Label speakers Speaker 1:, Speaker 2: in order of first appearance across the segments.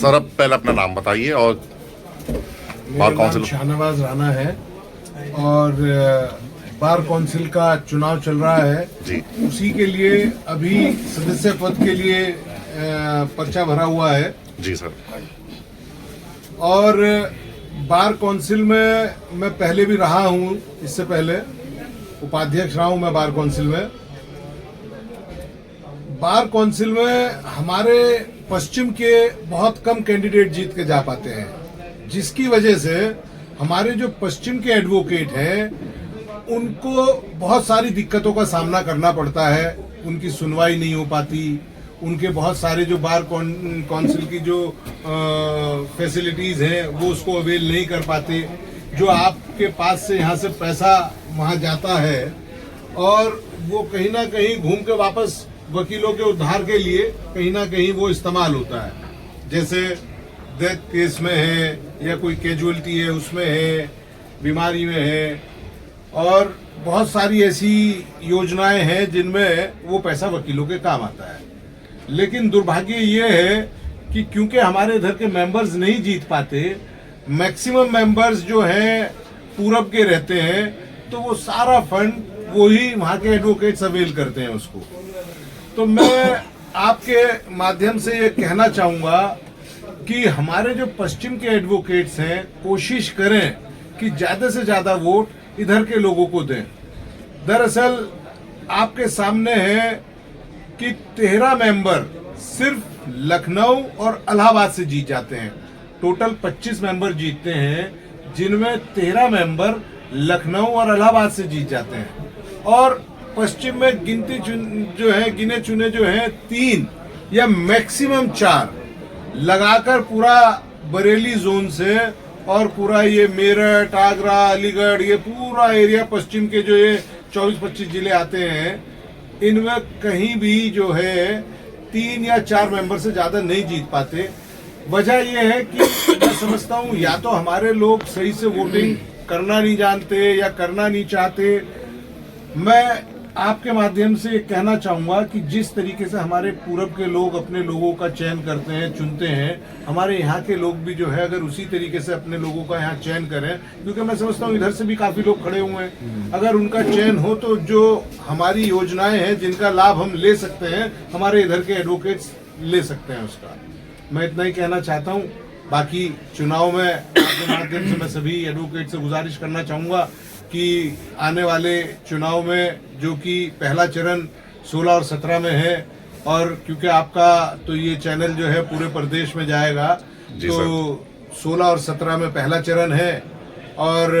Speaker 1: Sir अब पहले अपना नाम बताइए और बार काउंसिल।
Speaker 2: शाहनवाज राणा है और बार काउंसिल का चुनाव चल रहा है
Speaker 1: जी।
Speaker 2: उसी के लिए अभी सदस्य पद के लिए पर्चा भरा हुआ है
Speaker 1: जी सर।
Speaker 2: और बार काउंसिल में मैं पहले भी रहा हूं, इससे पहले उपाध्यक्ष रहा हूं मैं बार काउंसिल में। बार काउंसिल में हमारे पश्चिम के बहुत कम कैंडिडेट जीत के जा पाते हैं, जिसकी वजह से हमारे जो पश्चिम के एडवोकेट हैं उनको बहुत सारी दिक्कतों का सामना करना पड़ता है। उनकी सुनवाई नहीं हो पाती, उनके बहुत सारे जो बार काउंसिल की जो फैसिलिटीज हैं वो उसको अवेल नहीं कर पाते। जो आपके पास से यहाँ से पैसा वहाँ जाता है और वो कहीं ना कहीं घूम के वापस वकीलों के उद्धार के लिए कहीं ना कहीं वो इस्तेमाल होता है। जैसे डेथ केस में है या कोई कैजुअलिटी है उसमें है, बीमारी में है, और बहुत सारी ऐसी योजनाएं हैं जिनमें वो पैसा वकीलों के काम आता है। लेकिन दुर्भाग्य ये है कि क्योंकि हमारे इधर के मेंबर्स नहीं जीत पाते, मैक्सिमम मेंबर्स जो हैं पूरब के रहते हैं, तो वो सारा फंड वही वहाँ के एडवोकेट्स अवेल करते हैं उसको। तो मैं आपके माध्यम से ये कहना चाहूँगा कि हमारे जो पश्चिम के एडवोकेट्स हैं कोशिश करें कि ज़्यादा से ज़्यादा वोट इधर के लोगों को दें। दरअसल आपके सामने है कि 13 मेंबर सिर्फ लखनऊ और इलाहाबाद से जीत जाते हैं। टोटल 25 मेंबर जीतते हैं, जिनमें 13 मेंबर लखनऊ और इलाहाबाद से जीत जाते हैं। और पश्चिम में गिने चुने जो हैं 3 या मैक्सिमम 4 लगाकर पूरा बरेली जोन से और पूरा ये मेरठ, आगरा, अलीगढ़, ये पूरा एरिया पश्चिम के जो ये 24-25 जिले आते हैं, इनमें कहीं भी जो है 3 या 4 मेंबर से ज्यादा नहीं जीत पाते। वजह यह है कि मैं समझता हूँ या तो हमारे लोग सही से वोटिंग करना नहीं जानते या करना नहीं चाहते। मैं आपके माध्यम से ये कहना चाहूँगा कि जिस तरीके से हमारे पूरब के लोग अपने लोगों का चयन करते हैं, चुनते हैं, हमारे यहाँ के लोग भी जो है अगर उसी तरीके से अपने लोगों का यहाँ चयन करें, क्योंकि मैं समझता हूँ इधर से भी काफ़ी लोग खड़े हुए हैं, अगर उनका चयन हो तो जो हमारी योजनाएं हैं जिनका लाभ हम ले सकते हैं, हमारे इधर के एडवोकेट्स ले सकते हैं उसका। मैं इतना ही कहना चाहता हूँ। बाकी चुनाव में आपके माध्यम से मैं सभी एडवोकेट से गुजारिश करना चाहूँगा कि आने वाले चुनाव में जो कि पहला चरण 16 और 17 में है, और क्योंकि आपका तो ये चैनल जो है पूरे प्रदेश में जाएगा, तो 16 और 17 में पहला चरण है और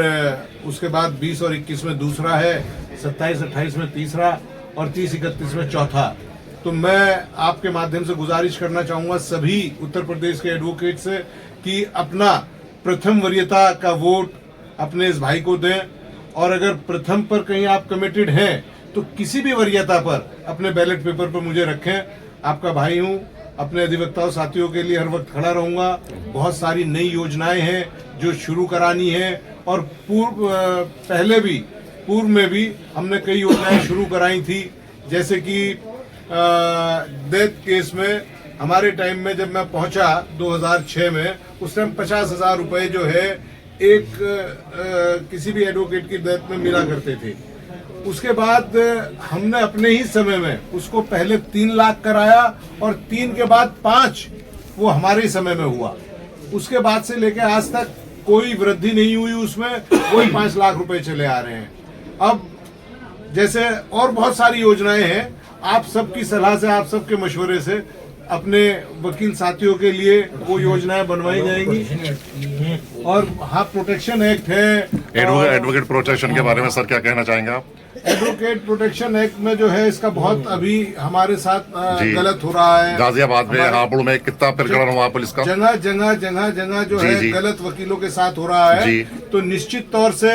Speaker 2: उसके बाद 20 और 21 में दूसरा है, 27-28 में तीसरा और 30-31 में चौथा। तो मैं आपके माध्यम से गुजारिश करना चाहूँगा सभी उत्तर प्रदेश के एडवोकेट से कि अपना प्रथम वरीयता का वोट अपने इस भाई को दें, और अगर प्रथम पर कहीं आप कमिटेड हैं तो किसी भी वरीयता पर अपने बैलेट पेपर पर मुझे रखें। आपका भाई हूं, अपने अधिवक्ताओं साथियों के लिए हर वक्त खड़ा रहूंगा। बहुत सारी नई योजनाएं हैं जो शुरू करानी है, और पूर्व में भी हमने कई योजनाएं शुरू कराई थी। जैसे कि डेथ केस में हमारे टाइम में जब मैं पहुंचा 2006 में, उस टाइम 50,000 रुपए जो है एक किसी भी एडवोकेट की डेथ में मिला करते थे। उसके बाद हमने अपने ही समय में उसको पहले 3 लाख कराया और 3 के बाद 5 वो हमारे ही समय में हुआ। उसके बाद से लेके आज तक कोई वृद्धि नहीं हुई उसमें, वही 5 लाख रुपए चले आ रहे हैं। अब जैसे और बहुत सारी योजनाएं हैं, आप सबकी सलाह से, आप सबके मशवरे से अपने वकील साथियों के लिए वो योजनाएं बनवाई जाएंगी। और हाँ, प्रोटेक्शन एक्ट है,
Speaker 1: एडवोकेट प्रोटेक्शन के बारे में सर क्या कहना चाहेंगे आप?
Speaker 2: एडवोकेट प्रोटेक्शन एक्ट में जो है इसका बहुत अभी हमारे साथ गलत हो रहा है।
Speaker 1: गाजियाबाद में, हापुड़ में कितना प्रकरण हुआ पुलिस का?
Speaker 2: जगह जो है गलत वकीलों के साथ हो रहा है। तो निश्चित तौर से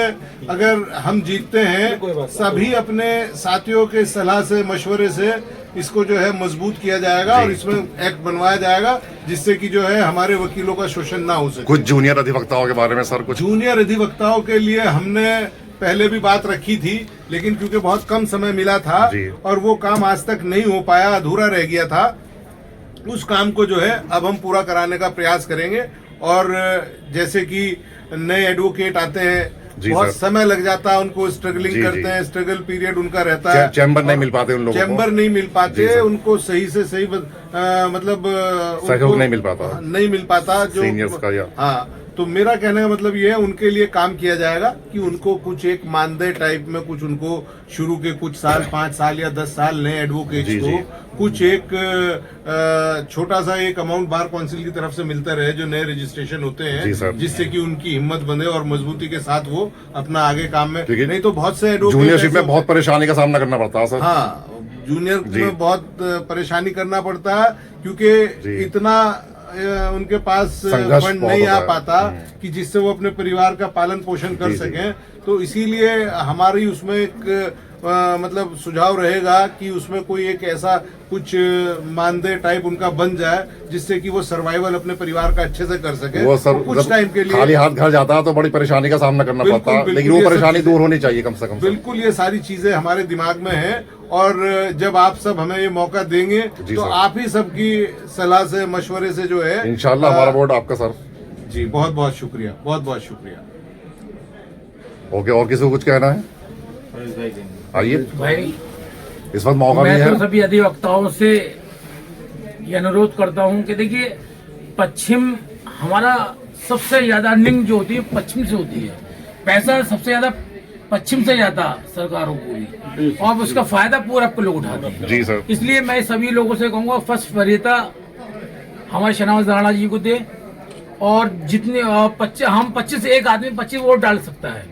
Speaker 2: अगर हम जीतते हैं, सभी अपने साथियों के सलाह से, मशवरे से इसको जो है मजबूत किया जाएगा और इसमें एक्ट बनवाया जाएगा, जिससे कि जो है हमारे वकीलों का शोषण ना हो सके।
Speaker 1: कुछ जूनियर अधिवक्ताओं के बारे में सर कुछ?
Speaker 2: जूनियर अधिवक्ताओं के लिए हमने पहले भी बात रखी थी, लेकिन क्योंकि बहुत कम समय मिला था और वो काम आज तक नहीं हो पाया, अधूरा रह गया था, उस काम को जो है अब हम पूरा कराने का प्रयास करेंगे। और जैसे कि नए एडवोकेट आते हैं, बहुत
Speaker 1: सर।
Speaker 2: समय लग जाता है उनको, स्ट्रगलिंग करते हैं, स्ट्रगल पीरियड उनका रहता है,
Speaker 1: चैम्बर नहीं मिल पाते उन लोगों को,
Speaker 2: चैम्बर नहीं मिल पाते, उनको सही से सही मतलब
Speaker 1: सहयोग नहीं मिल पाता
Speaker 2: जो
Speaker 1: सीनियर्स का। या
Speaker 2: हाँ, तो मेरा कहने का मतलब ये है, उनके लिए काम किया जाएगा कि उनको कुछ एक मानदेय टाइप में कुछ उनको शुरू के कुछ साल 5 साल या 10 साल नए एडवोकेट्स को कुछ एक छोटा सा एक अमाउंट बार काउंसिल की तरफ से मिलता रहे जो नए रजिस्ट्रेशन होते हैं, जिससे कि उनकी हिम्मत बने और मजबूती के साथ वो अपना आगे काम में, नहीं तो बहुत से एडवोकेट
Speaker 1: जूनियरशिप में बहुत परेशानी का सामना करना पड़ता है सर।
Speaker 2: हाँ, जूनियर में बहुत परेशानी करना पड़ता है, क्योंकि इतना उनके पास फंड नहीं आ पाता कि जिससे वो अपने परिवार का पालन पोषण कर सकें। तो इसीलिए हमारी उसमें एक मतलब सुझाव रहेगा कि उसमें कोई एक ऐसा कुछ मानदेय टाइप उनका बन जाए जिससे कि वो सर्वाइवल अपने परिवार का अच्छे से कर सके।
Speaker 1: वो सर
Speaker 2: कुछ टाइम के लिए
Speaker 1: खाली हाथ घर जाता है तो बड़ी परेशानी का सामना करना पड़ता है, लेकिन वो परेशानी दूर होनी चाहिए कम से कम।
Speaker 2: बिल्कुल, ये सारी चीजें हमारे दिमाग में है, और जब आप सब हमें ये मौका देंगे तो आप ही सबकी सलाह से मशवरे से जो है
Speaker 1: इंशाल्लाह हमारा वोट आपका सर।
Speaker 2: जी, बहुत बहुत शुक्रिया, बहुत बहुत शुक्रिया।
Speaker 1: ओके, और किसी को कुछ कहना है? आइए
Speaker 3: भाई,
Speaker 1: इस वक्त मौका भी
Speaker 3: मैं
Speaker 1: है।
Speaker 3: तो सभी अधिवक्ताओं से ये अनुरोध करता हूं कि देखिए, पश्चिम हमारा सबसे ज्यादा अर्निंग जो होती है पश्चिम से होती है, पैसा सबसे ज्यादा पश्चिम से जाता सरकारों को भी, और उसका फायदा पूरा आपको लोग उठाते हैं।
Speaker 1: जी सर।
Speaker 3: इसलिए मैं सभी लोगों से कहूंगा, फर्स्ट वरीयता हमारे शहनाज राणा जी को दे, और जितने हम 25 से एक आदमी 25 वोट डाल सकता है,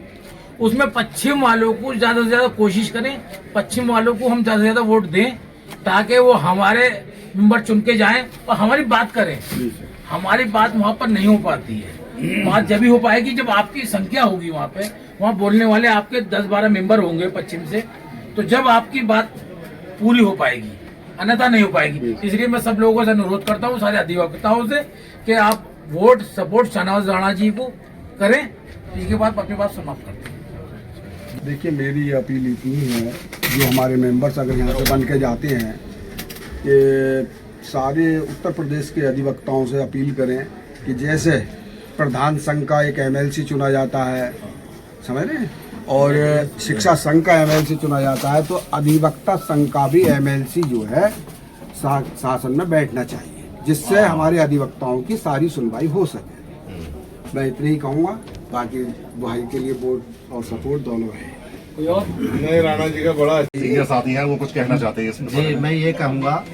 Speaker 3: उसमें पश्चिम वालों को ज्यादा से ज्यादा कोशिश करें, पश्चिम वालों को हम ज्यादा से ज्यादा वोट दें, ताकि वो हमारे मेंबर चुन के जाएं और हमारी बात करें। हमारी बात वहाँ पर नहीं हो पाती है, बात जब भी हो पाएगी जब आपकी संख्या होगी वहाँ पे, वहाँ बोलने वाले आपके 10-12 मेंबर होंगे पश्चिम से, तो जब आपकी बात पूरी हो पाएगी, अन्यथा नहीं हो पाएगी। इसलिए मैं सब लोगों से अनुरोध करता हूँ, सारे अधिवक्ताओं से, कि आप वोट सपोर्ट शहनाज राणा जी को करें। इसके बाद अपनी बात समाप्त करते हैं।
Speaker 4: देखिए, मेरी अपील इतनी है, जो हमारे मेंबर्स अगर यहाँ से बन के जाते हैं, कि सारे उत्तर प्रदेश के अधिवक्ताओं से अपील करें कि जैसे प्रधान संघ का एक एमएलसी चुना जाता है, समझ रहे हैं, और शिक्षा संघ का एमएलसी चुना जाता है, तो अधिवक्ता संघ का भी एमएलसी जो है शासन में बैठना चाहिए, जिससे हमारे अधिवक्ताओं की सारी सुनवाई हो सके। मैं इतना ही कहूँगा, बाकी भाई के लिए वोट और सपोर्ट दोनों है।
Speaker 3: कोई और?
Speaker 2: नहीं, राणा जी का बड़ा
Speaker 1: सीनियर साथी हैं, वो कुछ कहना चाहते हैं इसमें।
Speaker 5: जी, मैं ये कहूँगा,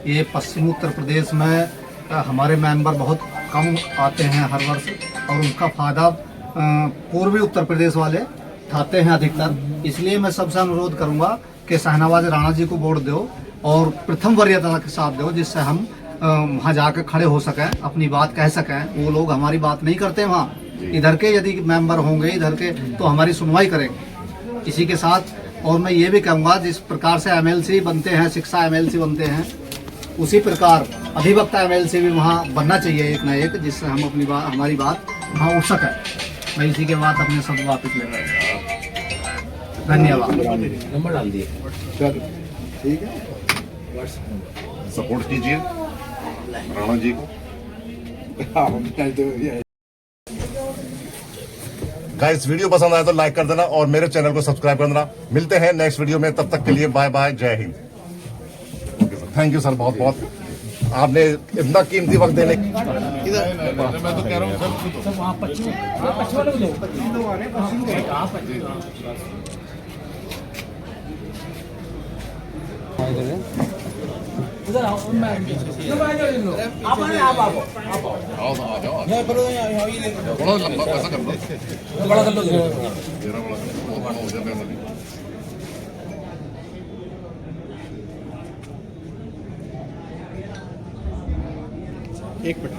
Speaker 5: ये पश्चिमी उत्तर प्रदेश में हमारे मेंबर बहुत कम आते हैं हर वर्ष, और उनका फायदा पूर्वी उत्तर प्रदेश वाले उठाते हैं अधिकतर। इसलिए मैं सबसे अनुरोध करूँगा कि शहनाज राणा जी को वोट दो और प्रथम वरीयता के साथ दो, जिससे हम वहाँ जाकर खड़े हो सकें, अपनी बात कह सकें। वो लोग हमारी बात नहीं करते वहाँ, इधर के यदि मेंबर होंगे इधर के, तो हमारी सुनवाई करेंगे इसी के साथ। और मैं ये भी कहूँगा, जिस प्रकार से एमएलसी बनते हैं, शिक्षा एमएलसी बनते हैं, उसी प्रकार अधिवक्ता एमएलसी भी वहाँ बनना चाहिए एक न एक, जिससे हम अपनी बात, हमारी बात वहाँ उठ सकें। मैं इसी के बाद अपने सब वापस ले रहा हूँ। धन्यवाद।
Speaker 3: नंबर डाल दिए।
Speaker 4: ठीक है,
Speaker 1: सपोर्ट कीजिए राणा जी को। गाइस, वीडियो पसंद आया तो लाइक कर देना और मेरे चैनल को सब्सक्राइब कर देना। मिलते हैं नेक्स्ट वीडियो में, तब तक के लिए बाय बाय, जय Hind. Okay sir, thank you sir, बहुत बहुत आपने इतना कीमती वक्त देने।
Speaker 2: मैं तो कह रहा हूँ
Speaker 3: सब वहाँ पश्चिम वालों को दो। उधर आओ,
Speaker 1: बड़ा लंबा पैसा कर दो,
Speaker 3: बड़ा कर लो।
Speaker 4: एक मिनट।